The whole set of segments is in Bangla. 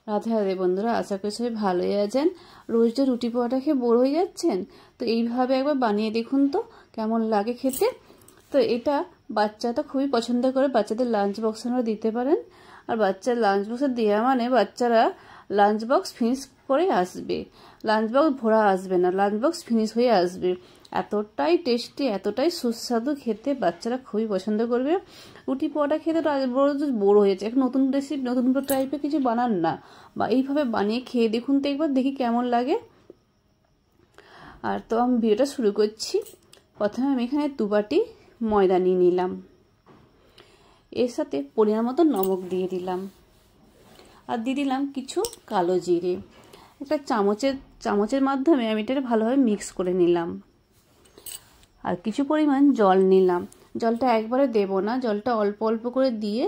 রাধে রাধে বন্ধুরা, আশা করি সবাই ভালোই আছেন। রোজ যে রুটি পরোটা খেয়ে বোর হয়ে যাচ্ছেন, তো এইভাবে একবার বানিয়ে দেখুন তো কেমন লাগে খেতে। তো এটা বাচ্চা তো খুবই পছন্দ করে, বাচ্চাদের লাঞ্চ বক্সে আমরা দিতে পারেন। আর বাচ্চার লাঞ্চ বক্সে দেওয়া মানে বাচ্চারা লাঞ্চ বক্স ফিনিশ করে আসবে, লাঞ্চ বক্স ভরা আসবে না, লাঞ্চ বক্স ফিনিশ হয়ে আসবে। এতটাই টেস্টি, এতটাই সুস্বাদু খেতে, বাচ্চারা খুবই পছন্দ করবে। রুটি পরোটা খেতে বোর হয়েছে, এখন নতুন রেসিপি, নতুন টাইপের কিছু বানান না, বা এইভাবে বানিয়ে খেয়ে দেখুন তো একবার, দেখি কেমন লাগে। আর তো আমি ভিডিওটা শুরু করছি। প্রথমে আমি এখানে 2 বাটি ময়দা নিয়ে নিলাম, এর সাথে পরিমাণ মতো নমক দিয়ে দিলাম, আর দিয়ে দিলাম কিছু কালো জিরে। একটা চামচের মাধ্যমে আমি এটা ভালোভাবে মিক্স করে নিলাম। আর কিছু পরিমাণ জল নিলাম, জলটা একবারে দেব না, জলটা অল্প অল্প করে দিয়ে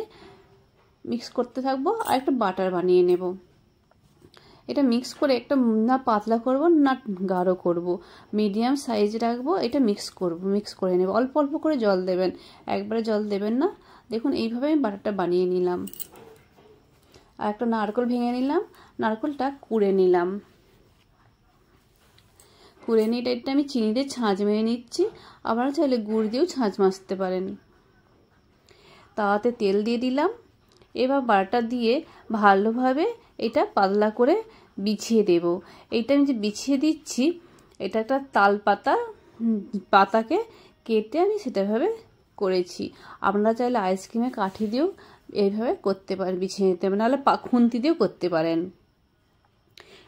মিক্স করতে থাকবো। আর একটা বাটার বানিয়ে নেব। এটা মিক্স করে একটা না পাতলা করব না গাঢ় করব, মিডিয়াম সাইজ রাখবো। এটা মিক্স করে নেব। অল্প অল্প করে জল দেবেন, একবারে জল দেবেন না। দেখুন এইভাবে আমি বাটারটা বানিয়ে নিলাম। আর একটা নারকেল ভেঙে নিলাম, নারকেলটা কুড়ে নিলাম। কুড়ে নিয়ে এটা আমি চিনি দিয়ে ছাঁচ মেরে নিচ্ছি। আপনারা চাইলে গুড় দিয়েও ছাঁচ মাজতে পারেন। তাওয়াতে তেল দিয়ে দিলাম। এবার বাটার দিয়ে ভালোভাবে এটা পাতলা করে বিছিয়ে দেব। এইটা আমি যে বিছিয়ে দিচ্ছি, এটা একটা তাল পাতাকে কেটে আমি সেটাভাবে করেছি। আপনারা চাইলে আইসক্রিমে কাঠি দিয়েও এইভাবে করতে পারেন, বিছিয়ে নিতে পারেন, নাহলে খুন্তি দিয়েও করতে পারেন।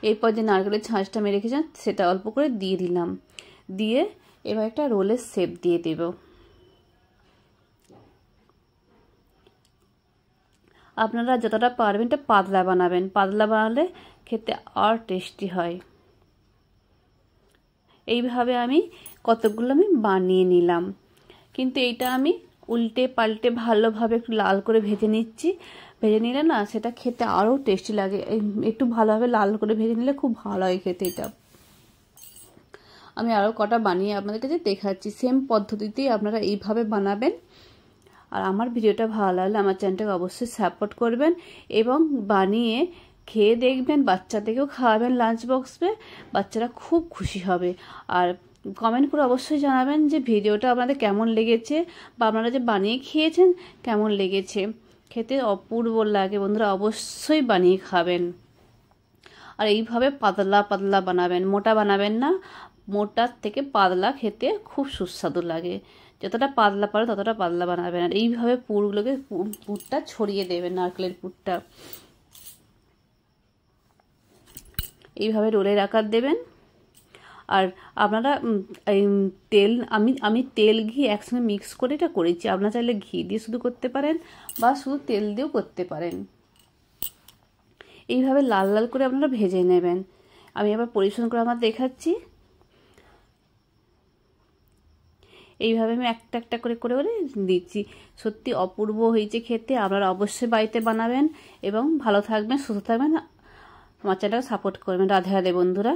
এরপর যে নারকেলের ছাঁচটা আমি রেখেছিলাম সেটা অল্প করে দিয়ে দিলাম। দিয়ে এবার একটা রোলের শেপ দিয়ে দেব। আপনারা যতটা পারবেন এটা পাতলা বানাবেন, পাতলা বানালে খেতে আর টেস্টি হয়। এইভাবে আমি কতগুলো আমি বানিয়ে নিলাম। কিন্তু এইটা আমি উল্টে পাল্টে ভালোভাবে একটু লাল করে ভেজে নিচ্ছি। ভেজে নিলে না সেটা খেতে আরও টেস্টি লাগে। একটু ভালোভাবে লাল করে ভেজে নিলে খুব ভালো হয় খেতে। এটা আমি আরও কটা বানিয়ে আপনাদের কাছে দেখাচ্ছি। সেম পদ্ধতিতেই আপনারা এইভাবে বানাবেন। আর আমার ভিডিওটা ভালো লাগলে আমার চ্যানেলটাকে অবশ্যই সাপোর্ট করবেন এবং বানিয়ে খেয়ে দেখবেন, বাচ্চাদেরকেও খাওয়াবেন লাঞ্চ বক্সে। বাচ্চারা খুব খুশি হবে। আর কমেন্ট করে অবশ্যই জানাবেন যে ভিডিওটা আপনাদের কেমন লেগেছে, বা আপনারা যে বানিয়ে খেয়েছেন কেমন লেগেছে। খেতে অপূর্ব লাগে বন্ধুরা, অবশ্যই বানিয়ে খাবেন। আর এইভাবে পাতলা পাতলা বানাবেন, মোটা বানাবেন না। মোটার থেকে পাতলা খেতে খুব সুস্বাদু লাগে। যতটা পাতলা পারে ততটা পাতলা বানাবেন। আর এইভাবে পুরটা ছড়িয়ে দেবেন, নারকেলের পুরটা এইভাবে রোলের আকার দেবেন। আর আপনারা তেল, আমি তেল ঘি একসঙ্গে মিক্স করে এটা করেছি। আপনারা চাইলে ঘি দিয়ে শুধু করতে পারেন, বা শুধু তেল দিয়েও করতে পারেন। এইভাবে লাল লাল করে আপনারা ভেজে নেবেন। আমি আবার পরিবেশন করে আমার দেখাচ্ছি। এইভাবে আমি একটা একটা করে করে করে দিচ্ছি। সত্যি অপূর্ব হয়েছে খেতে। আপনারা অবশ্যই বাড়িতে বানাবেন এবং ভালো থাকবেন, সুস্থ থাকবেন। আমার চ্যানেলটাকে সাপোর্ট করবেন। রাধে রাধে বন্ধুরা।